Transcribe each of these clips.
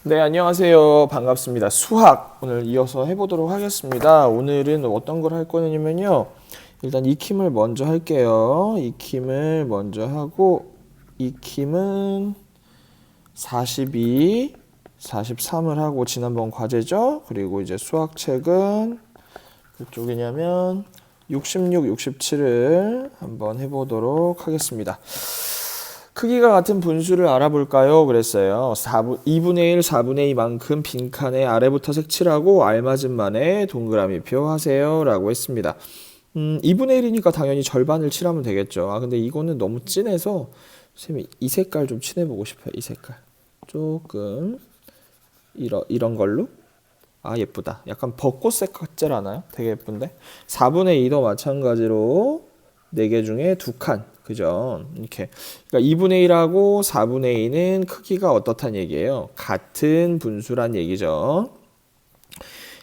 네, 안녕하세요. 반갑습니다. 수학 오늘 이어서 해보도록 하겠습니다. 오늘은 어떤 걸 할 거냐면요. 일단 익힘을 먼저 할게요. 익힘을 먼저 하고 익힘은 42, 43을 하고 지난번 과제죠. 그리고 이제 수학책은 그쪽이냐면 66, 67을 한번 해보도록 하겠습니다. 크기가 같은 분수를 알아볼까요? 그랬어요. 2분의 1, 4분의 2만큼 빈칸에 아래부터 색칠하고 알맞은 만에 동그라미표 하세요. 라고 했습니다. 2분의 1이니까 당연히 절반을 칠하면 되겠죠. 아, 근데 이거는 너무 진해서 선생님이 이 색깔 좀 칠해보고 싶어요. 이 색깔. 조금 이런 걸로. 아, 예쁘다. 약간 벚꽃색 같지 않아요? 되게 예쁜데. 4분의 2도 마찬가지로 4개 중에 2칸. 그죠? 이렇게. 그러니까 2분의 1하고 4분의 2는 크기가 어떻단 얘기예요? 같은 분수란 얘기죠.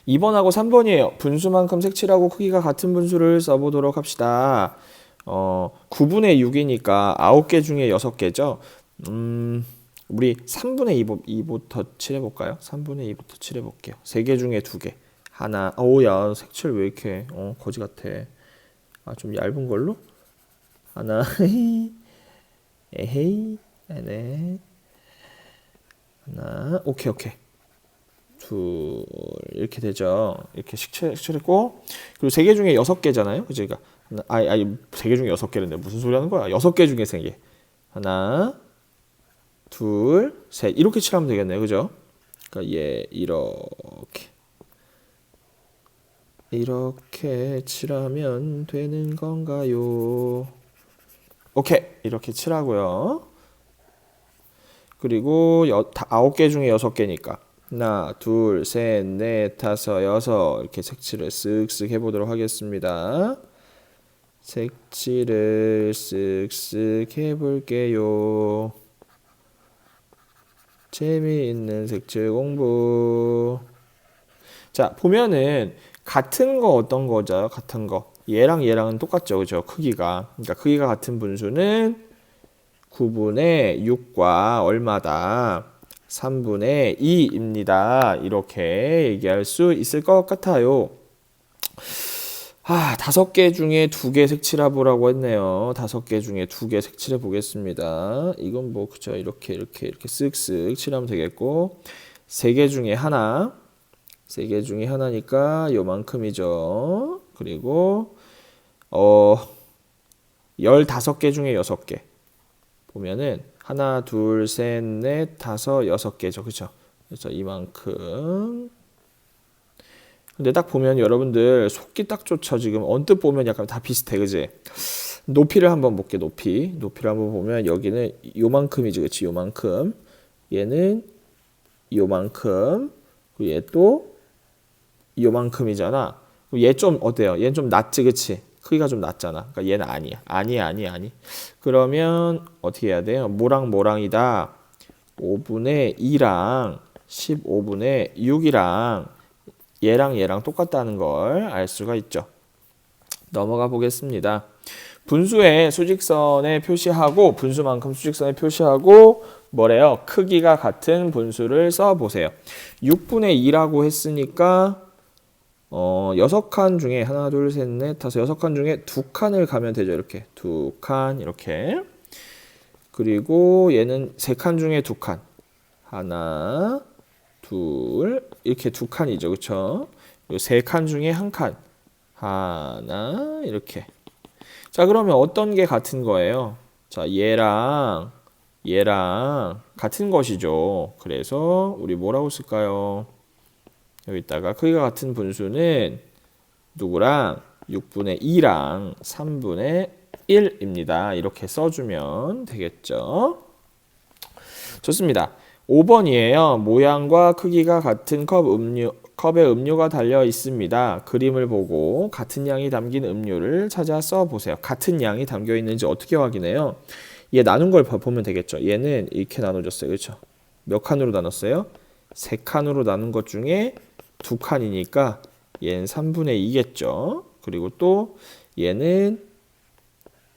2번하고 3번이에요. 분수만큼 색칠하고 크기가 같은 분수를 써보도록 합시다. 9분의 6이니까 9개 중에 6개죠. 우리 3분의 2부터 칠해볼까요? 3분의 2부터 칠해볼게요. 3개 중에 2개. 하나. 야, 색칠 왜 이렇게, 거지 같아. 아, 좀 얇은 걸로? 하나, 에헤이, 네. 하나, 오케이. 둘, 이렇게 되죠. 이렇게 색칠했고, 그리고 3개 중에 6개잖아요. 그죠? 그러니까, 3개 중에 6개인데 무슨 소리 하는 거야? 6개 중에 3개. 하나, 둘, 셋. 이렇게 칠하면 되겠네요. 그죠? 그러니까 이렇게 칠하면 되는 건가요? 오케이. 이렇게 칠하고요. 그리고 9개 중에 6개니까 하나, 둘, 셋, 넷, 다섯, 여섯 이렇게 색칠을 쓱쓱 해보도록 하겠습니다. 색칠을 쓱쓱 해볼게요. 재미있는 색칠 공부. 자, 보면은 같은 거 어떤 거죠? 같은 거. 얘랑은 똑같죠. 그죠? 크기가. 그러니까 크기가 같은 분수는 9분의 6과 얼마다? 3분의 2입니다. 이렇게 얘기할 수 있을 것 같아요. 5개 중에 2개 색칠해 보라고 했네요. 5개 중에 2개 색칠해 보겠습니다. 이건 뭐 그죠? 이렇게 쓱쓱 칠하면 되겠고 3개 중에 하나. 3개 중에 하나니까 요만큼이죠. 그리고 15개 중에 6개. 보면은 하나, 둘, 셋, 넷, 다섯, 6개죠. 그쵸? 그래서 이만큼. 근데 딱 보면 여러분들 속기 딱 좋죠. 지금 언뜻 보면 약간 다 비슷해. 그지? 높이를 한번 볼게. 높이를 한번 보면 여기는 요만큼이지. 그치? 요만큼. 얘는 요만큼. 그리고 얘 또 요만큼이잖아. 얘 좀 어때요? 얘는 좀 낮지. 그치? 크기가 좀 낮잖아. 그러니까 얘는 아니야. 아니. 그러면 어떻게 해야 돼요? 모랑이다. 5분의 2랑 15분의 6이랑 얘랑 똑같다는 걸 알 수가 있죠. 넘어가 보겠습니다. 분수에 수직선에 표시하고 분수만큼 수직선에 표시하고 뭐래요? 크기가 같은 분수를 써보세요. 6분의 2라고 했으니까 6칸 중에 하나, 둘, 셋, 넷, 다섯, 6칸 중에 2칸을 가면 되죠. 이렇게 2칸 이렇게. 그리고 얘는 3칸 중에 2칸. 하나, 둘, 이렇게 2칸이죠. 그쵸? 3칸 중에 1칸. 하나, 이렇게. 자, 그러면 어떤 게 같은 거예요? 자, 얘랑 같은 것이죠. 그래서 우리 뭐라고 쓸까요? 여기다가 크기가 같은 분수는 누구랑 6분의 2랑 3분의 1입니다. 이렇게 써주면 되겠죠. 좋습니다. 5번이에요. 모양과 크기가 같은 컵에 음료가 달려 있습니다. 그림을 보고 같은 양이 담긴 음료를 찾아 써보세요. 같은 양이 담겨 있는지 어떻게 확인해요? 얘 나눈 걸 보면 되겠죠. 얘는 이렇게 나눠졌어요. 그렇죠? 몇 칸으로 나눴어요? 3칸으로 나눈 것 중에 2칸이니까 얘는 3분의 2겠죠. 그리고 또 얘는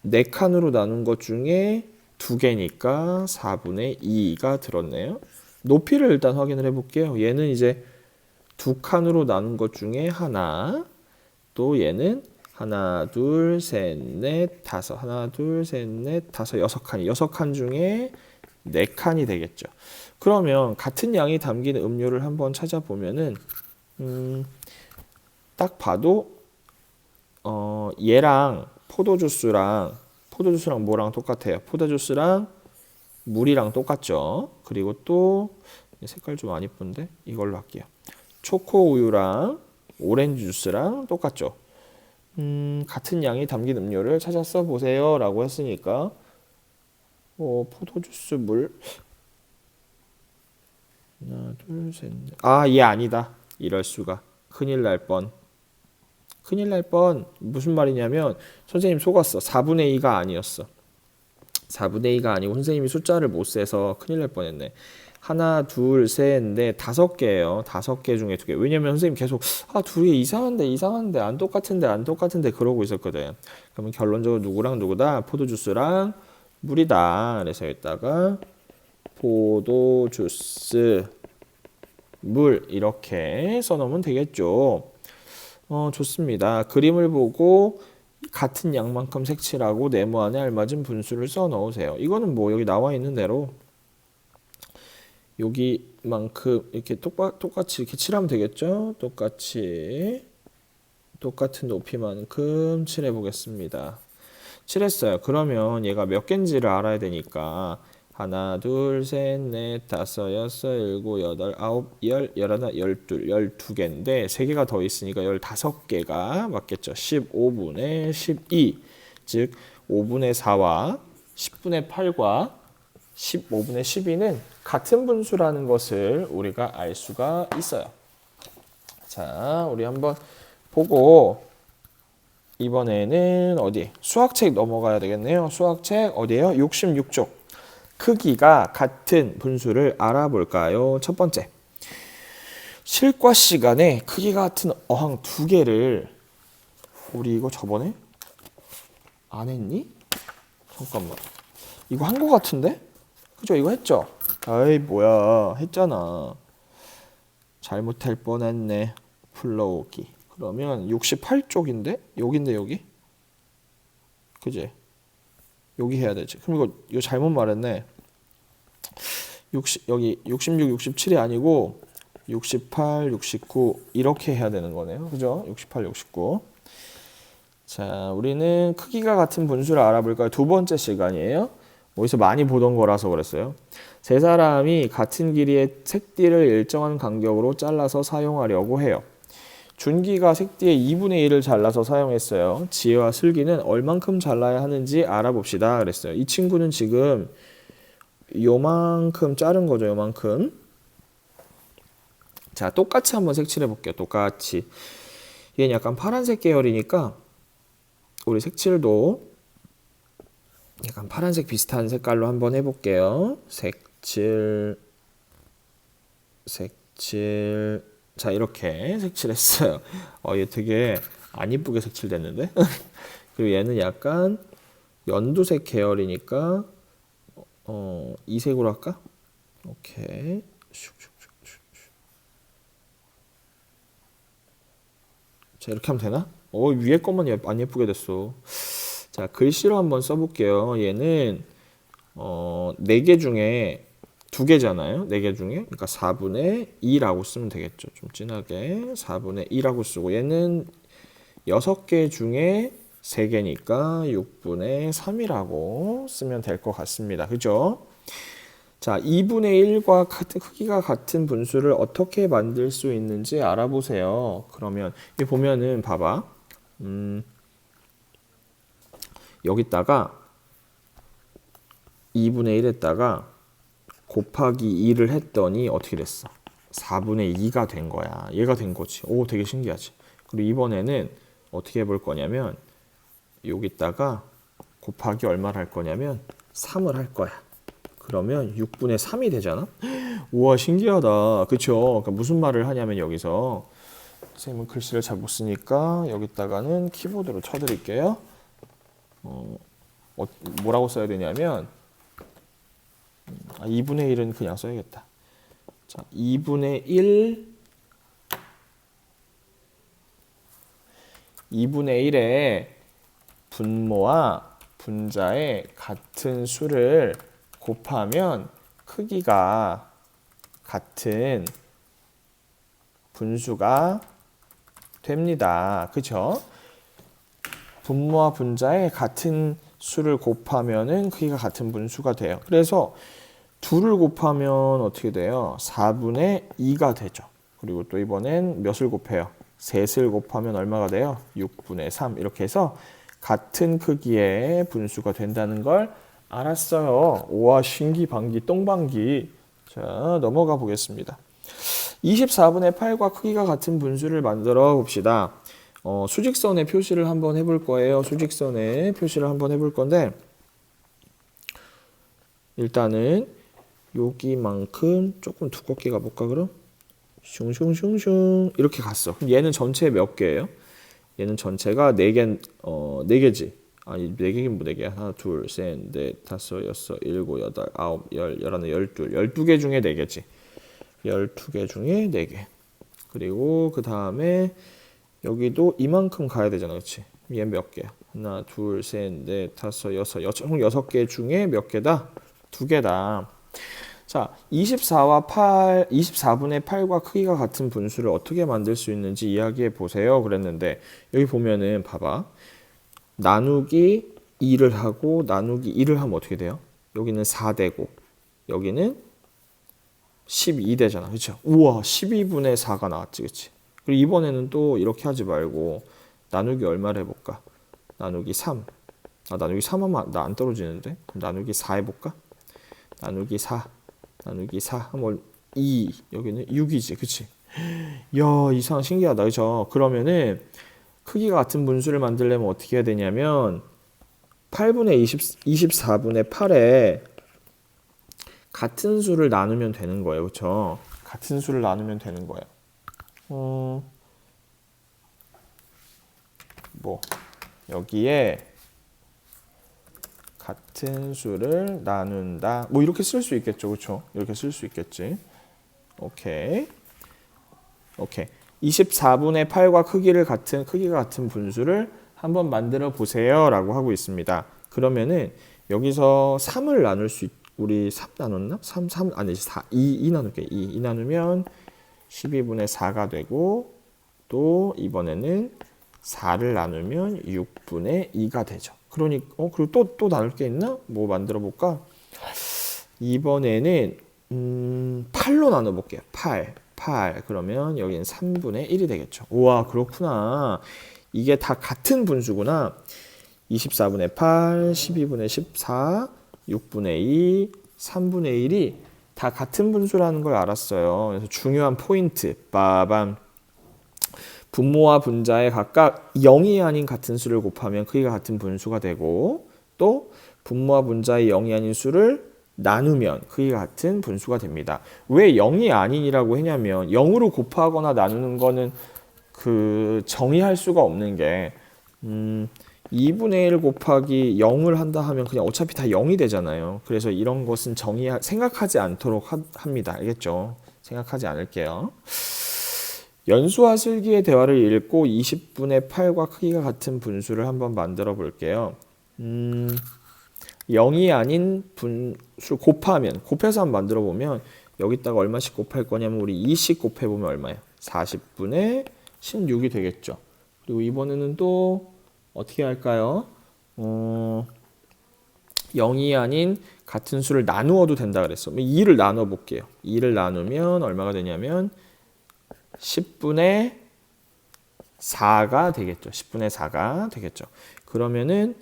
4칸으로 나눈 것 중에 2개니까 4분의 2가 들었네요. 높이를 일단 확인을 해볼게요. 얘는 이제 두 칸으로 나눈 것 중에 하나, 또 얘는 하나, 둘, 셋, 넷, 다섯, 하나, 둘, 셋, 넷, 다섯, 여섯 칸이 여섯 칸 중에 네 칸이 되겠죠. 그러면 같은 양이 담긴 음료를 한번 찾아보면은 딱 봐도 얘랑 포도주스랑 뭐랑 똑같아요? 포도주스랑 물이랑 똑같죠. 그리고 또 색깔 좀 안 이쁜데 이걸로 할게요. 초코 우유랑 오렌지 주스랑 똑같죠. 같은 양이 담긴 음료를 찾아 써보세요 라고 했으니까 포도주스 물 하나 둘셋넷 얘 아니다. 이럴 수가. 큰일 날 뻔. 큰일 날 뻔. 무슨 말이냐면 선생님 속았어. 4분의 2가 아니었어. 4분의 2가 아니고 선생님이 숫자를 못 세서 큰일 날 뻔했네. 하나, 둘, 셋, 넷, 다섯 개예요. 다섯 개 중에 두 개. 왜냐면 선생님 계속 둘이 이상한데 안 똑같은데 그러고 있었거든. 그러면 결론적으로 누구랑 누구다? 포도주스랑 물이다. 그래서 여기다가 포도주스 물 이렇게 써놓으면 되겠죠. 좋습니다. 그림을 보고 같은 양만큼 색칠하고 네모 안에 알맞은 분수를 써 넣으세요. 이거는 뭐 여기 나와 있는 대로 여기만큼 이렇게 똑같이 이렇게 칠하면 되겠죠. 똑같은 높이만큼 칠해 보겠습니다. 칠했어요. 그러면 얘가 몇 개인지를 알아야 되니까 하나, 둘, 셋, 넷, 다섯, 여섯, 일곱, 여덟, 아홉, 열, 열하나, 열둘, 12개인데 3개가 더 있으니까 15개가 맞겠죠. 15분의 12, 즉 5분의 4와 10분의 8과 15분의 12는 같은 분수라는 것을 우리가 알 수가 있어요. 자, 우리 한번 보고 이번에는 어디? 수학책 넘어가야 되겠네요. 수학책 어디에요? 66쪽. 크기가 같은 분수를 알아볼까요? 첫 번째. 실과 시간에 크기가 같은 어항 2개를 우리 이거 저번에 안 했니? 잠깐만. 이거 한 거 같은데? 그죠? 이거 했죠? 아이 뭐야. 했잖아. 잘못할 뻔했네. 풀러오기. 그러면 68쪽인데? 여긴데 여기? 그지? 여기 해야 되지. 그럼 이거 잘못 말했네. 여기 66, 67이 아니고 68, 69 이렇게 해야 되는 거네요. 그죠? 68, 69. 자, 우리는 크기가 같은 분수를 알아볼까요? 두 번째 시간이에요. 어디서 많이 보던 거라서 그랬어요. 세 사람이 같은 길이의 색띠를 일정한 간격으로 잘라서 사용하려고 해요. 준기가 색띠의 2분의 1을 잘라서 사용했어요. 지혜와 슬기는 얼만큼 잘라야 하는지 알아봅시다. 그랬어요. 이 친구는 지금 요만큼 자른 거죠. 요만큼. 자, 똑같이 한번 색칠해 볼게요. 똑같이. 얘는 약간 파란색 계열이니까 우리 색칠도 약간 파란색 비슷한 색깔로 한번 해볼게요. 색칠. 자, 이렇게 색칠했어요. 얘 되게 안 이쁘게 색칠됐는데? 그리고 얘는 약간 연두색 계열이니까 이 색으로 할까? 오케이. 자, 이렇게 하면 되나? 위에 것만 안 예쁘게 됐어. 자, 글씨로 한번 써볼게요. 얘는 4개 중에 2개잖아요. 4개 중에. 그러니까 4분의 2라고 쓰면 되겠죠. 좀 진하게 4분의 2라고 쓰고 얘는 6개 중에 3개니까 6분의 3이라고 쓰면 될 것 같습니다. 그죠? 자, 2분의 1과 같은 크기가 같은 분수를 어떻게 만들 수 있는지 알아보세요. 그러면 여기 보면은 봐봐. 여기다가 2분의 1에다가 곱하기 2를 했더니 어떻게 됐어? 4분의 2가 된 거야. 얘가 된 거지. 오, 되게 신기하지. 그리고 이번에는 어떻게 해볼 거냐면 여기다가 곱하기 얼마를 할 거냐면 3을 할 거야. 그러면 6분의 3이 되잖아? 우와, 신기하다. 그쵸? 그러니까 무슨 말을 하냐면 여기서 선생님은 글씨를 잘 못 쓰니까 여기다가는 키보드로 쳐드릴게요. 뭐라고 써야 되냐면 2분의 1은 그냥 써야겠다. 자, 2분의 1 2분의 1의 분모와 분자의 같은 수를 곱하면 크기가 같은 분수가 됩니다. 그쵸? 분모와 분자의 같은 수를 곱하면은 크기가 같은 분수가 돼요. 그래서 둘을 곱하면 어떻게 돼요? 4분의 2가 되죠. 그리고 또 이번엔 몇을 곱해요? 셋을 곱하면 얼마가 돼요? 6분의 3. 이렇게 해서 같은 크기의 분수가 된다는 걸 알았어요. 우와, 신기방기 똥방기. 자, 넘어가 보겠습니다. 24분의 8과 크기가 같은 분수를 만들어 봅시다. 수직선의 표시를 한번 해볼 거예요. 수직선의 표시를 한번 해볼 건데 일단은 여기만큼 조금 두껍게 가볼까 그럼? 슝슝슝슝 이렇게 갔어. 그럼 얘는 전체 몇 개예요? 얘는 전체가 4개, 4개지. 아니 4개긴 뭐 4개야. 하나, 둘, 셋, 넷, 다섯, 여섯, 일곱, 여덟, 아홉, 열, 열하나, 12개 중에 4개지. 12개 중에 4개. 그리고 그 다음에 여기도 이만큼 가야 되잖아. 그렇지? 얘 몇 개야? 하나, 둘, 셋, 넷, 다섯, 여섯, 총 6개 중에 몇 개다? 2개다. 자, 24분의 8과 크기가 같은 분수를 어떻게 만들 수 있는지 이야기해 보세요. 그랬는데 여기 보면은 봐봐. 나누기 2를 하고 나누기 1을 하면 어떻게 돼요? 여기는 4되고 여기는 12되잖아. 그렇죠? 우와, 12분의 4가 나왔지. 그렇지? 그리고 이번에는 또 이렇게 하지 말고 나누기 얼마를 해볼까? 나누기 3. 나누기 3 하면 나 안 떨어지는데? 그럼 나누기 4 해볼까? 나누기 4 하면 2, 여기는 6이지. 그치? 이야, 이상 신기하다. 그쵸? 그러면은 크기가 같은 분수를 만들려면 어떻게 해야 되냐면 24분의 8에 같은 수를 나누면 되는 거예요. 그쵸? 같은 수를 나누면 되는 거예요. 여기에 같은 수를 나눈다. 뭐 이렇게 쓸 수 있겠죠. 그렇죠? 이렇게 쓸 수 있겠지. 오케이. 24분의 8과 크기가 같은 분수를 한번 만들어 보세요라고 하고 있습니다. 그러면은 여기서 3을 나눌 수 우리 3 나눴나? 3 아니 4 2 나눌게. 2 나누면 12분의 4가 되고 또 이번에는 4를 나누면 6분의 2가 되죠. 그러니까 그리고 또 나눌 게 있나? 뭐 만들어 볼까? 이번에는 8로 나눠 볼게요. 8 그러면 여기는 3분의 1이 되겠죠. 우와, 그렇구나. 이게 다 같은 분수구나. 24분의 8, 12분의 14, 6분의 2, 3분의 1이 다 같은 분수라는 걸 알았어요. 그래서 중요한 포인트 빠밤. 분모와 분자에 각각 0이 아닌 같은 수를 곱하면 크기가 같은 분수가 되고 또 분모와 분자의 0이 아닌 수를 나누면 크기가 같은 분수가 됩니다. 왜 0이 아닌이라고 했냐면 0으로 곱하거나 나누는 거는 정의할 수가 없는 게 2분의 1 곱하기 0을 한다 하면 그냥 어차피 다 0이 되잖아요. 그래서 이런 것은 생각하지 않도록 합니다. 알겠죠? 생각하지 않을게요. 연수와 슬기의 대화를 읽고 20분의 8과 크기가 같은 분수를 한번 만들어 볼게요. 0이 아닌 분수 곱해서 한번 만들어 보면 여기다가 얼마씩 곱할 거냐면 우리 2씩 곱해 보면 얼마예요? 40분의 16이 되겠죠. 그리고 이번에는 또 어떻게 할까요? 0이 아닌 같은 수를 나누어도 된다 그랬어. 2를 나눠 볼게요. 2를 나누면 얼마가 되냐면 10분의 4가 되겠죠. 10분의 4가 되겠죠. 그러면은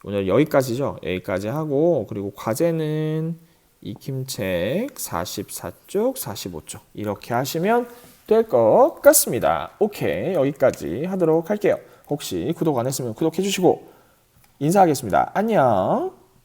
오늘 여기까지죠. 여기까지 하고 그리고 과제는 익힘책 44쪽, 45쪽 이렇게 하시면 될 것 같습니다. 오케이, 여기까지 하도록 할게요. 혹시 구독 안 했으면 구독해 주시고 인사하겠습니다. 안녕.